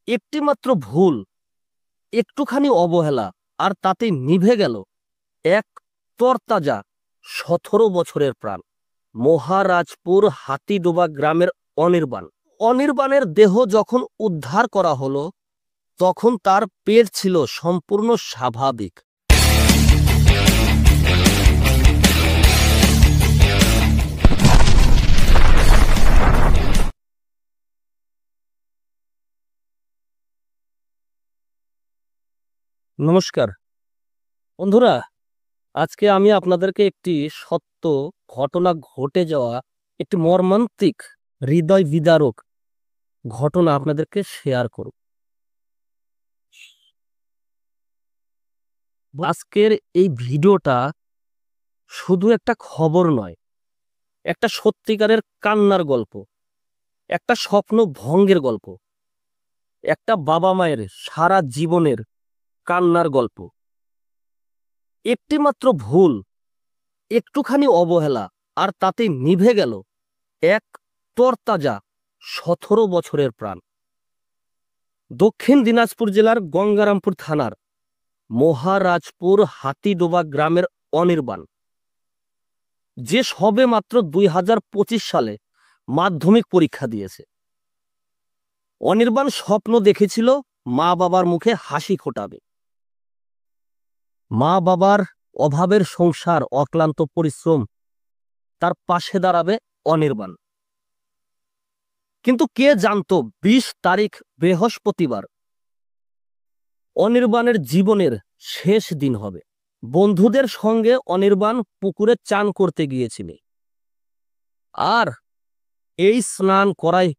একটিমাত্র ভুল, একটুখানি অবহেলা, আর তাতে নিভে গেল এক তরতাজা 17 বছরের প্রাণ। মহারাজপুর হাতিডোবা গ্রামের অনির্বাণ। অনির্বাণের দেহ যখন উদ্ধার করা হলো তখন তার পেট ছিল সম্পূর্ণ স্বাভাবিক। নমস্কার বন্ধুরা, আজকে আমি আপনাদেরকে একটি সত্য ঘটনা ঘটে যাওয়া একটি মর্মান্তিক, হৃদয় বিদারক ঘটনা আপনাদেরকে শেয়ার করব। আজকের এই ভিডিওটা শুধু একটা খবর নয়, একটা সত্যিকারের কান্নার গল্প, একটা স্বপ্ন ভঙ্গের গল্প, একটা বাবা মায়ের সারা জীবনের কান্নার গল্প। একটিমাত্র ভুল, একটুখানি অবহেলা, আর তাতে নিভে গেল এক তরতাজা 17 বছরের প্রাণ। দক্ষিণ দিনাজপুর জেলার গঙ্গারামপুর থানার মহারাজপুর হাতিডোবা গ্রামের অনির্বাণ, যে সবে মাত্র 2025 সালে মাধ্যমিক পরীক্ষা দিয়েছে। অনির্বাণ স্বপ্ন দেখেছিল মা বাবার মুখে হাসি ফোটাবে, মা বাবার অভাবের সংসার, অক্লান্ত পরিশ্রম, তার পাশে দাঁড়াবে অনির্বাণ। কিন্তু কে জানতো 20 তারিখ বৃহস্পতিবার অনির্বাণের জীবনের শেষ দিন হবে। বন্ধুদের সঙ্গে অনির্বাণ পুকুরে চান করতে গিয়েছিল, আর এই স্নান করাই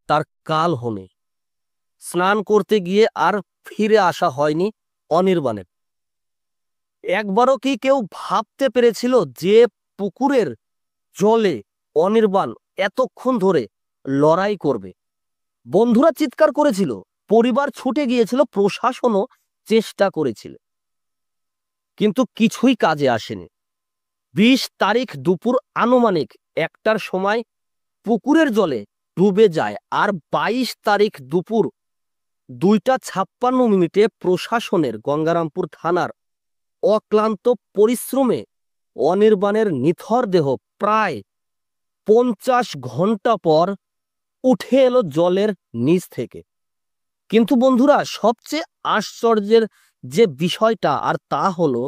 তার কাল হনে। স্নান করতে গিয়ে আর ফিরে আসা হয়নি অনির্বাণের। একবারও কি কেউ ভাবতে পেরেছিল যে পুকুরের জলে অনির্বাণ এতক্ষণ ধরে লড়াই করবে? বন্ধুরা চিৎকার করেছিল, পরিবার ছুটে গিয়েছিল, প্রশাসনও চেষ্টা করেছিল, কিন্তু কিছুই কাজে আসেনি। 20 তারিখ দুপুর আনুমানিক 1টার সময় পুকুরের জলে ডুবে যায়, আর 22 তারিখ দুপুর 2:56 প্রশাসনের গঙ্গারামপুর থানার অক্লান্ত পরিশ্রমে অনির্বাণের নিথর দেহ প্রায় 50 ঘন্টা পর উঠে এলো জলের নিচ থেকে। কিন্তু বন্ধুরা, সবচেয়ে আশ্চর্যের যে বিষয়টা, আর তা হলো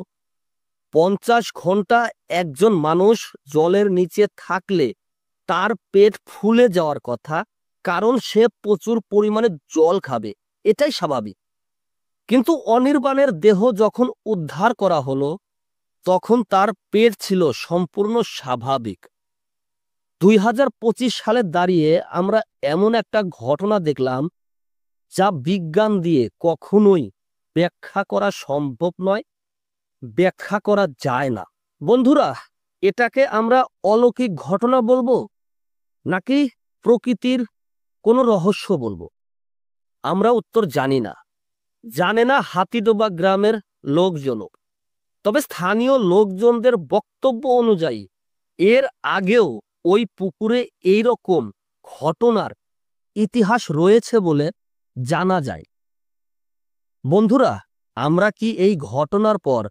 50 ঘন্টা একজন মানুষ জলের নিচে থাকলে তার পেট ফুলে যাওয়ার কথা, কারণ সে প্রচুর পরিমাণে জল খাবে, এটাই স্বাভাবিক। কিন্তু অনির্বাণের দেহ যখন উদ্ধার করা হলো তখন তার পেট ছিল সম্পূর্ণ স্বাভাবিক। 2025 সালে দাঁড়িয়ে আমরা এমন একটা ঘটনা দেখলাম যা বিজ্ঞান দিয়ে কখনোই ব্যাখ্যা করা সম্ভব নয়, ব্যাখ্যা করা যায় না। বন্ধুরা, এটাকে আমরা অলৌকিক ঘটনা বলবো নাকি প্রকৃতির কোনো রহস্য বলবো? আমরা উত্তর জানি না, জানে না হাতিডোবা গ্রামের লোকজনও। তবে স্থানীয় লোকজনদের বক্তব্য অনুযায়ী এর আগেও ওই পুকুরে এইরকম ঘটনার ইতিহাস রয়েছে বলে জানা যায়। বন্ধুরা, আমরা কি এই ঘটনার পর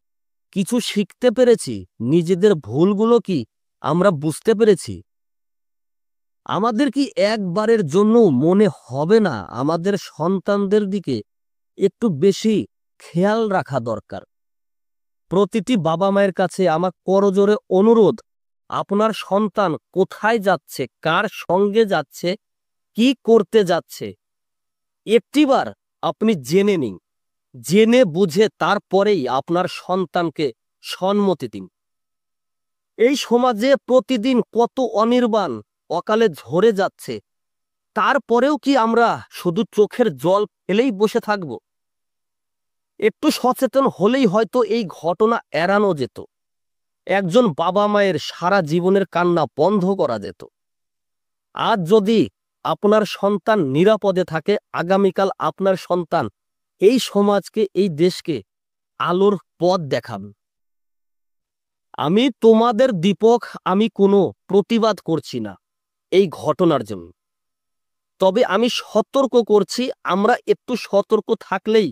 কিছু শিখতে পেরেছি? নিজেদের ভুলগুলো কি আমরা বুঝতে পেরেছি? আমাদের কি একবারের জন্য মনে হবে না আমাদের সন্তানদের দিকে একটু বেশি খেয়াল রাখা দরকার? প্রতিটি বাবা মায়ের কাছে আমার করজোরে অনুরোধ, আপনার সন্তান কোথায় যাচ্ছে, কার সঙ্গে যাচ্ছে, কি করতে যাচ্ছে, একটিবার আপনি জেনে নিন। জেনে বুঝে তারপরেই আপনার সন্তানকে সম্মতি দিন। এই সমাজে প্রতিদিন কত অনির্বাণ অকালে ঝরে যাচ্ছে, তারপরেও কি আমরা শুধু চোখের জল ফেলেই বসে থাকব? একটু সচেতন হলেই হয়তো এই ঘটনা এড়ানো যেত, একজন বাবা মায়ের সারা জীবনের কান্না বন্ধ করা যেত। আজ যদি আপনার সন্তান নিরাপদে থাকে, আগামীকাল আপনার সন্তান এই সমাজকে, এই দেশকে আলোর পথ দেখাবে। আমি তোমাদের দীপক, আমি কোনো প্রতিবাদ করছি না এই ঘটনার জন্য। তবে আমি সতর্ক করছি, আমরা একটু সতর্ক থাকলেই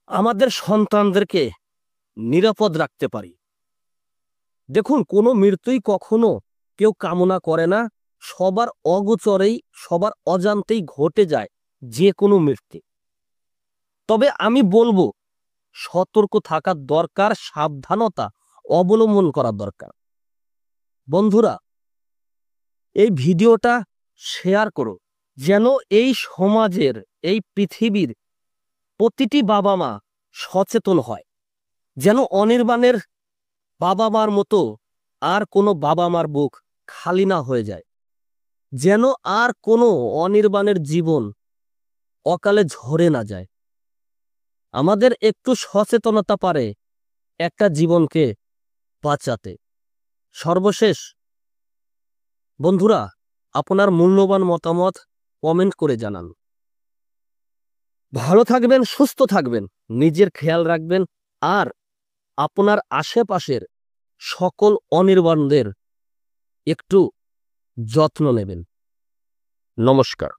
আমাদের সন্তানদেরকে নিরাপদ রাখতে পারি। দেখুন, কোনো মৃত্যুই কখনো কেউ কামনা করে না। সবার অগোচরেই, সবার অজান্তেই ঘটে যায় যে কোনো মৃত্যু। তবে আমি বলবো, সতর্ক থাকার দরকার, সাবধানতা অবলম্বন করা দরকার। বন্ধুরা, এই ভিডিওটা শেয়ার করো, যেন এই সমাজের, এই পৃথিবীর প্রতিটি বাবা মা সচেতন হয়, যেন অনির্বাণের বাবা মার মতো আর কোনো বাবা মার বুক খালি না হয়ে যায়, যেন আর কোনো অনির্বাণের জীবন অকালে ঝরে না যায়। আমাদের একটু সচেতনতা পারে একটা জীবনকে বাঁচাতে। সর্বশেষ বন্ধুরা, আপনার মূল্যবান মতামত কমেন্ট করে জানান। ভালো থাকবেন, সুস্থ থাকবেন, নিজের খেয়াল রাখবেন, আর আপনার আশেপাশের সকল অনির্বাণদের একটু যত্ন নেবেন। নমস্কার।